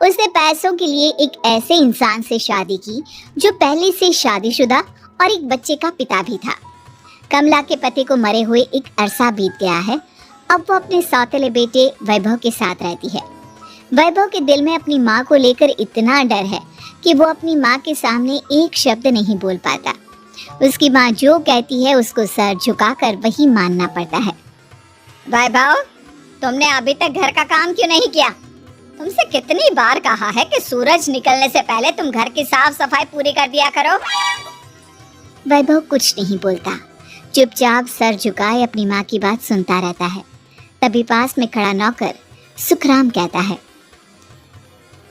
उसने पैसों के लिए एक ऐसे इंसान से शादी की जो पहले से शादीशुदा और एक बच्चे का पिता भी था। कमला के पति को मरे हुए एक अरसा बीत गया है। अब वो अपने सौतेले बेटे वैभव के साथ रहती है। वैभव के दिल में अपनी माँ को लेकर इतना डर है कि वो अपनी माँ के सामने एक शब्द नहीं बोल पाता। उसकी माँ जो कहती है उसको सर झुकाकर वही मानना पड़ता है। वैभव, तुमने अभी तक घर का काम क्यों नहीं किया? तुमसे कितनी बार कहा है कि सूरज निकलने से पहले तुम घर की साफ सफाई पूरी कर दिया करो। वैभव कुछ नहीं बोलता, चुपचाप सर झुकाए अपनी माँ की बात सुनता रहता है। तभी पास में खड़ा नौकर सुखराम कहता है,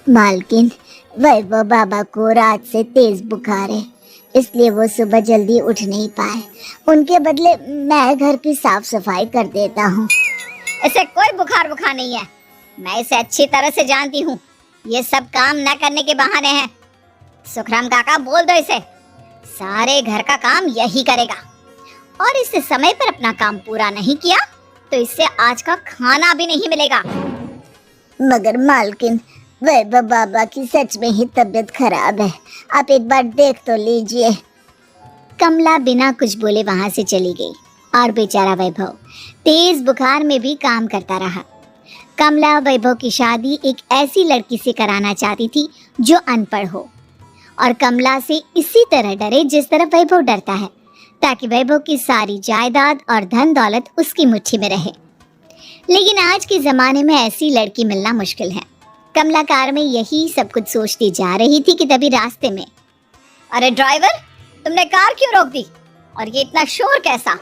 मालकिन, वैभव बाबा को रात से तेज बुखार है, इसलिए वो सुबह जल्दी उठ नहीं पाए। उनके बदले मैं घर की साफ सफाई कर देता हूँ। इसे कोई बुखार नहीं है, मैं इसे अच्छी तरह से जानती हूँ। ये सब काम न करने के बहाने हैं। सुखराम काका, बोल दो इसे, सारे घर का काम यही करेगा, और इससे समय पर अपना काम पूरा नहीं किया तो इससे आज का खाना भी नहीं मिलेगा। मगर मालकिन, वैभव बाबा की सच में ही तबीयत खराब है, आप एक बार देख तो लीजिए। कमला बिना कुछ बोले वहां से चली गई और बेचारा वैभव तेज बुखार में भी काम करता रहा। कमला वैभव की शादी एक ऐसी लड़की से कराना चाहती थी जो अनपढ़ हो और कमला से इसी तरह डरे जिस तरह वैभव डरता है, ताकि वैभव की सारी जायदाद और धन दौलत उसकी मुट्ठी में रहे। लेकिन आज के ज़माने में ऐसी लड़की मिलना मुश्किल है। कमला कार में यही सब कुछ सोचती जा रही थी कि तभी रास्ते में, अरे ड्राइवर, तुमने कार क्यों रोक दी? और ये इतना शोर कैसा?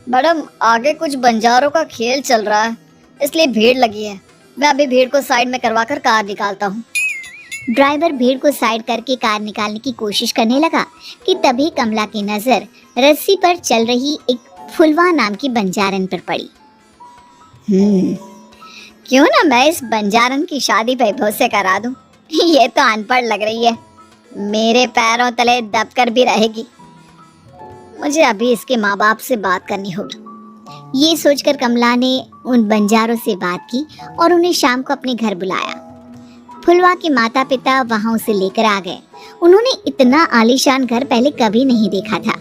मैडम, आगे कुछ बंजारों का खेल चल रहा है, इसलिए भीड़ लगी है। मैं अभी भीड़ को साइड में करवाकर कार निकालता हूँ। ड्राइवर भीड़ को साइड करके कार निकालने की कोशिश करने लगा कि तभी कमला की नजर रस्सी पर चल रही एक फुलवा नाम की बंजारन पर पड़ी। क्यों ना मैं इस बंजारन की शादी वैभव से करा दूं? ये तो अनपढ़ लग रही है, मेरे पैरों तले दबकर भी रहेगी। मुझे अभी इसके माँ बाप से बात करनी होगी। ये सोचकर कमला ने उन बंजारों से बात की और उन्हें शाम को अपने घर बुलाया। फुलवा के माता पिता वहां उसे लेकर आ गए। उन्होंने इतना आलीशान घर पहले कभी नहीं देखा था।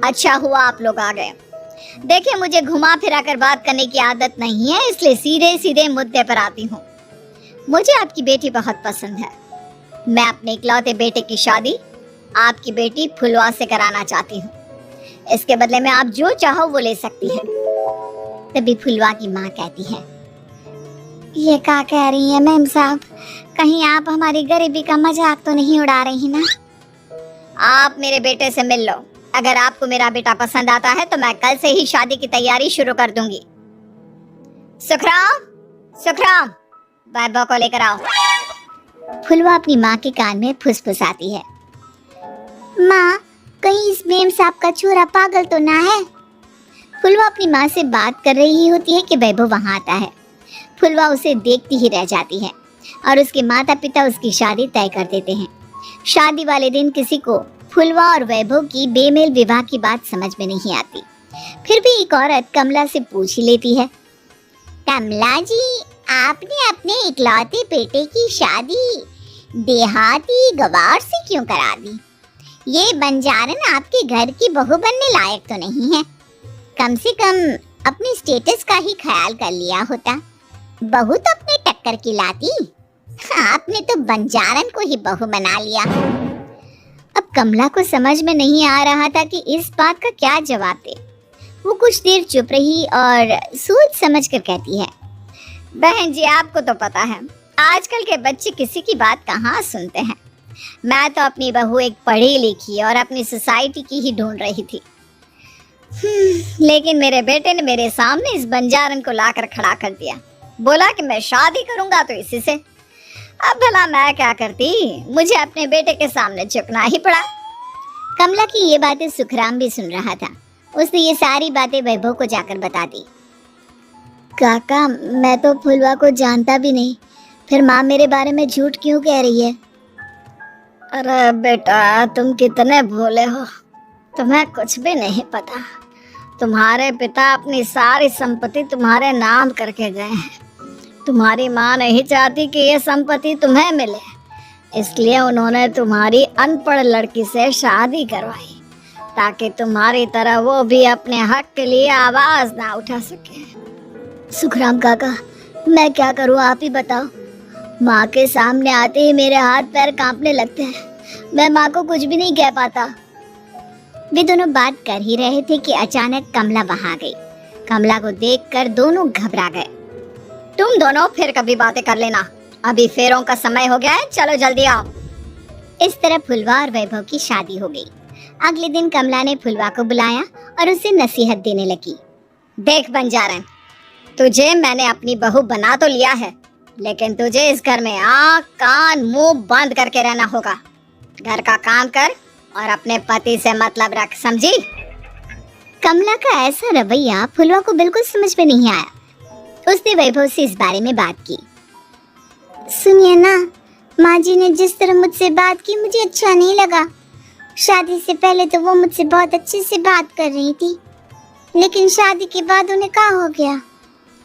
अच्छा हुआ आप लोग आ गए। देखिए, मुझे घुमा फिरा कर बात करने की आदत नहीं है, इसलिए सीधे सीधे मुद्दे पर आती हूँ। मुझे आपकी बेटी बहुत पसंद है। मैं अपने इकलौते बेटे की शादी आपकी बेटी फुलवा से कराना चाहती हूँ। इसके बदले में आप जो चाहो वो ले सकती है। तभी फुलवा की माँ कहती है, ये क्या कह रही है मैम साहब? कहीं आप हमारी गरीबी का मजाक तो नहीं उड़ा रही ना? आप मेरे बेटे से मिल लो। अगर आपको मेरा बेटा पसंद आता है तो मैं कल से ही शादी की तैयारी शुरू कर दूंगी। सुखराम, सुखराम, वैभव को लेकर आओ। फुलवा अपनी माँ के कान में फुसफुसाती है, माँ, कहीं इस मेम साहब का छोरा पागल तो ना है? फुलवा अपनी माँ से बात कर रही होती है कि वैभव वहाँ आता है। फुलवा उसे देखती ही रह जाती है और उसके माता पिता उसकी शादी तय कर देते हैं। शादी वाले दिन किसी को फुलवा और वैभव की बेमेल विवाह की बात समझ में नहीं आती। फिर भी एक औरत कमला से पूछ ही लेती है, कमला जी, आपने अपने इकलौते बेटे की शादी देहाती गवार से क्यों करा दी? ये बंजारन आपके घर की बहू बनने लायक तो नहीं है। कम से कम अपने स्टेटस का ही ख्याल कर लिया होता। बहू तो अपने टक्कर की लाती, आपने तो बंजारन को ही बहू बना लिया। अब कमला को समझ में नहीं आ रहा था कि इस बात का क्या जवाब दे। वो कुछ देर चुप रही और सोच समझ कर कहती है, बहन जी, आपको तो पता है आजकल के बच्चे किसी की बात कहाँ सुनते हैं। मैं तो अपनी बहू एक पढ़ी लिखी और अपनी सोसाइटी की ही ढूंढ रही थी। लेकिन मेरे बेटे ने मेरे सामने इस बंजारन को लाकर खड़ा कर दिया। बोला कि मैं शादी करूंगा तो इसी से। अब भला मैं क्या करती, मुझे अपने बेटे के सामने झुकना ही पड़ा। कमला की ये बातें सुखराम भी सुन रहा था। उसने ये सारी बातें वैभव को जाकर बता दी। काका, मैं तो फुलवा को जानता भी नहीं, फिर माँ मेरे बारे में झूठ क्यों कह रही है? अरे बेटा, तुम कितने भोले हो, तुम्हें कुछ भी नहीं पता। तुम्हारे पिता अपनी सारी संपत्ति तुम्हारे नाम करके गए हैं। तुम्हारी माँ नहीं चाहती कि ये संपत्ति तुम्हें मिले, इसलिए उन्होंने तुम्हारी अनपढ़ लड़की से शादी करवाई ताकि तुम्हारी तरह वो भी अपने हक के लिए आवाज ना उठा सके। सुखराम काका, मैं क्या करूँ, आप ही बताओ। माँ के सामने आते ही मेरे हाथ पैर कांपने लगते हैं। मैं माँ को कुछ भी नहीं कह पाता। वे दोनों बात कर ही रहे थे कि अचानक कमला वहां आ गई। कमला को देखकर दोनों घबरा गए। तुम दोनों फिर कभी बातें कर लेना, अभी फेरों का समय हो गया है, चलो जल्दी आओ। इस तरह फुलवा और वैभव की शादी हो गई। अगले दिन कमला ने फुलवा को बुलाया और उसे नसीहत देने लगी। देख बंजारन, तुझे मैंने अपनी बहू बना तो लिया है, लेकिन तुझे इस घर में आँख कान मुंह बंद करके रहना होगा। घर का काम कर और अपने पति से मतलब रख, समझी? कमला का ऐसा रवैया फुलवा को बिल्कुल समझ में नहीं आया। उसने वैभव से इस बारे में बात की। सुनिए ना, माँ जी ने जिस तरह मुझसे बात की मुझे अच्छा नहीं लगा। शादी से पहले तो वो मुझसे बहुत अच्छे से बात कर रही थी, लेकिन शादी के बाद उन्हें क्या हो गया?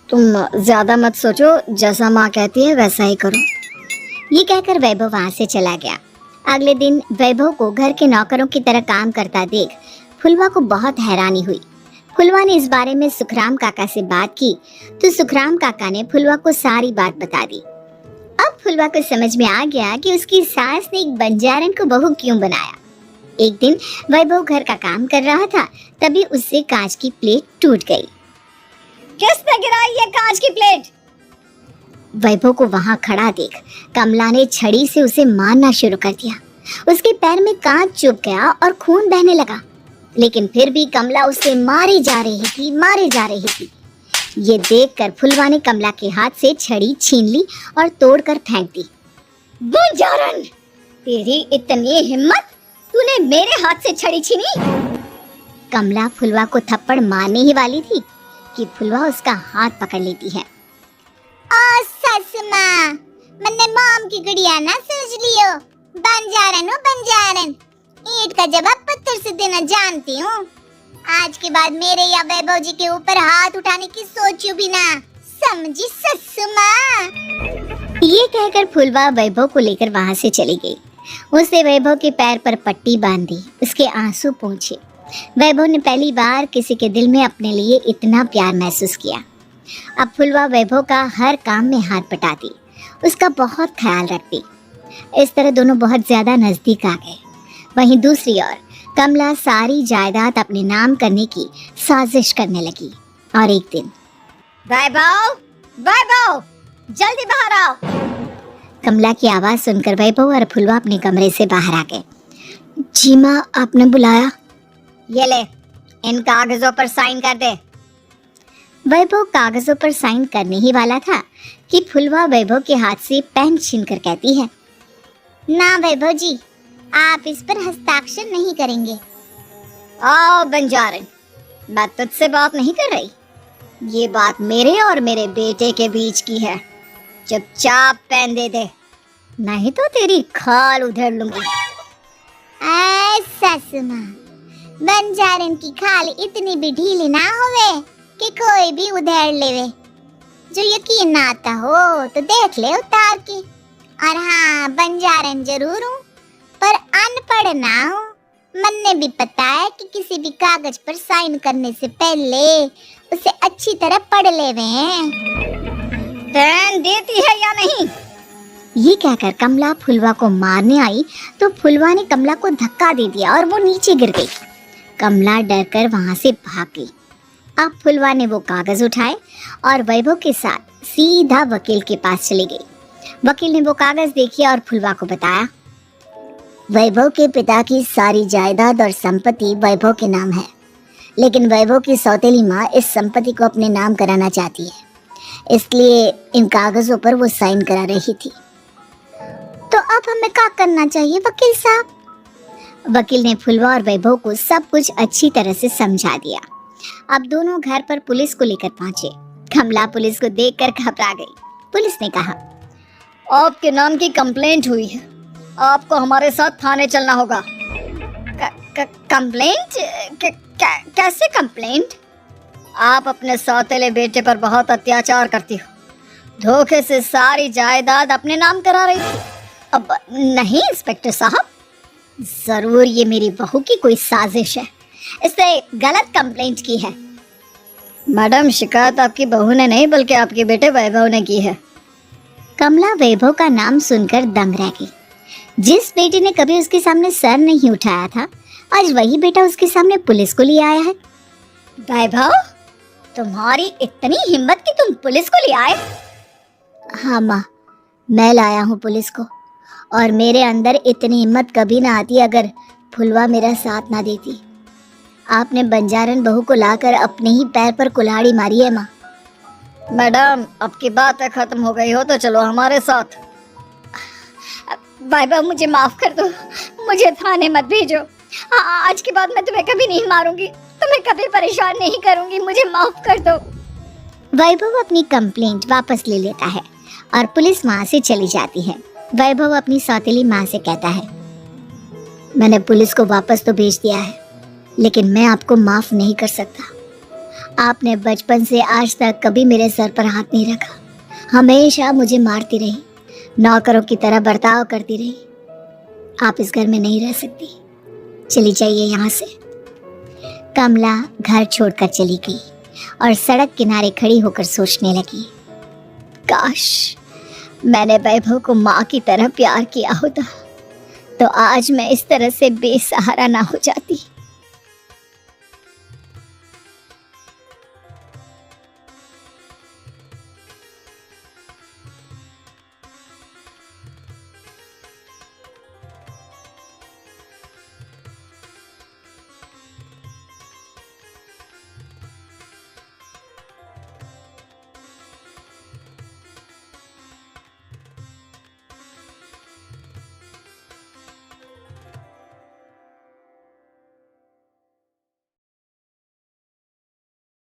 तुम ज्यादा मत सोचो, जैसा माँ कहती है वैसा ही करो। ये कहकर वैभव वहां से चला गया। अगले दिन वैभव को घर के नौकरों की तरह काम करता देख फुलवा को बहुत हैरानी हुई। फुलवा ने इस बारे में सुखराम काका से बात की तो सुखराम काका ने फुलवा को सारी बात बता दी। अब फुलवा को समझ में आ गया कि उसकी सास ने एक बंजारन को बहू क्यों बनाया। एक दिन वैभव घर का काम कर रहा था, तभी उससे कांच की प्लेट टूट गई। किसने गिराई ये कांच की प्लेट? वैभव को वहां खड़ा देख कमला ने छड़ी से उसे मारना शुरू कर दिया। उसके पैर में कांच चुभ गया और खून बहने लगा, लेकिन फिर भी कमला उसे मारे जा रही थी। ये देखकर फुलवा ने कमला के हाथ से छड़ी छीन ली और तोड़कर फेंक दी। बंजारन, तेरी इतनी हिम्मत, तूने मेरे हाथ से छड़ी छीनी? कमला फुलवा को थप्पड़ मारने ही वाली थी कि फुलवा उसका हाथ पकड़ लेती है। ओ ससुमा, मैंने मॉम की गुड़िया ना समझ लियो। बंजारन, ईंट का जवाब पत्थर से देना जानती हूँ। आज के बाद मेरे या वैभव जी के ऊपर हाथ उठाने की सोचो भी ना, समझी ससुमा? ये कहकर फुलवा वैभव को लेकर वहाँ से चली गई। उसने वैभव के पैर पर पट्टी बांधी, उसके आंसू पोंछे। वैभव ने पहली बार किसी के दिल में अपने लिए इतना प्यार महसूस किया। अब फुलवा वैभव का हर काम में हाथ बटाती, उसका बहुत ख्याल रखती। इस तरह दोनों बहुत ज्यादा नजदीक आ गए। वहीं दूसरी ओर कमला सारी जायदाद अपने नाम करने की साजिश करने लगी। और एक दिन, वैभव, जल्दी बाहर आओ। कमला की आवाज सुनकर वैभव और फुलवा अपने कमरे से बाहर आ गए। जी माँ, आपने बुलाया? ये ले, इन कागजों पर साइन कर दे। वैभव कागजों पर साइन करने ही वाला था कि फुलवा वैभव के हाथ से पेन छीनकर कहती है, ना वैभव जी, आप इस पर हस्ताक्षर नहीं करेंगे। आओ बंजारन, मैं तुझसे बात नहीं कर रही। ये बात मेरे और मेरे बेटे के बीच की है। चुपचाप पेन दे दे, नहीं तो तेरी खाल उधेड़ लूंगी। ससुमा, बंजारन की खाल इतनी भी ढीली ना होवे कि कोई भी उधेड़ लेवे। जो यकीन ना आता हो तो देख ले उतार के। और हाँ, बंजारन जरूर हूँ पर अनपढ़ ना हूँ। मन्ने भी पता है कि किसी भी कागज पर साइन करने से पहले उसे अच्छी तरह पढ़ लेवे हैं। पेन देती है या नहीं? ये कहकर कमला फुलवा को मारने आई तो फुलवा ने कमला को धक्का दे दिया और वो नीचे गिर गई। कमला डरकर वहां से भाग गई। अब फुलवा ने वो कागज उठाए और वैभव के साथ सीधा वकील के पास चली गई। वकील ने वो कागज देखे और फुलवा को बताया, वैभव के पिता की सारी जायदाद और संपत्ति वैभव के नाम है, लेकिन वैभव की सौतेली माँ इस संपत्ति को अपने नाम कराना चाहती है, इसलिए इन कागजों पर वो साइन करा रही थी। तो अब हमें क्या करना चाहिए वकील साहब? वकील ने फुलवा और वैभव को सब कुछ अच्छी तरह से समझा दिया। अब दोनों घर पर पुलिस को लेकर पहुंचे। कमला पुलिस को देखकर घबरा गई। पुलिस ने कहा, आपके नाम की कंप्लेंट हुई है, आपको हमारे साथ थाने चलना होगा। कंप्लेंट? कैसे कंप्लेंट? आप अपने सौतेले बेटे पर बहुत अत्याचार करती हो। धोखे से सारी जायदाद अपने नाम करा रही थी। अब नहीं इंस्पेक्टर साहब, जरूर ये मेरी बहू की कोई साजिश है, इसने गलत कंप्लेंट की है। मैडम, शिकायत आपकी बहू ने नहीं बल्कि आपके बेटे वैभव ने की है। कमला वैभव का नाम सुनकर दंग रह गई। जिस बेटे ने कभी उसके सामने सर नहीं उठाया था, आज वही बेटा उसके सामने पुलिस को ले आया है। वैभव, तुम्हारी इतनी हिम्मत कि तुम पुलिस को ले आए? हाँ माँ, मैं लाया हूँ पुलिस को, और मेरे अंदर इतनी हिम्मत कभी ना आती अगर फुलवा मेरा साथ ना देती। आपने बंजारन बहू को लाकर अपने ही पैर पर कुल्हाड़ी मारी है माँ। मैडम, आपकी बातें खत्म हो गई हो तो चलो हमारे साथ। वैभव, मुझे माफ कर दो, मुझे थाने मत भेजो। आज के बाद मैं तुम्हें कभी नहीं मारूंगी, तुम्हें कभी परेशान नहीं करूंगी, मुझे माफ कर दो। वैभव अपनी कंप्लेंट वापस ले लेता है और पुलिस वहां से चली जाती है। वैभव अपनी सौतेली माँ से कहता है, मैंने पुलिस को वापस तो भेज दिया है, लेकिन मैं आपको माफ नहीं कर सकता। आपने बचपन से आज तक कभी मेरे सर पर हाथ नहीं रखा, हमेशा मुझे मारती रही, नौकरों की तरह बर्ताव करती रही। आप इस घर में नहीं रह सकती, चली जाइए यहाँ से। कमला घर छोड़कर चली गई और सड़क किनारे खड़ी होकर सोचने लगी, काश मैंने वैभव को माँ की तरह प्यार किया होता तो आज मैं इस तरह से बेसहारा ना हो जाती।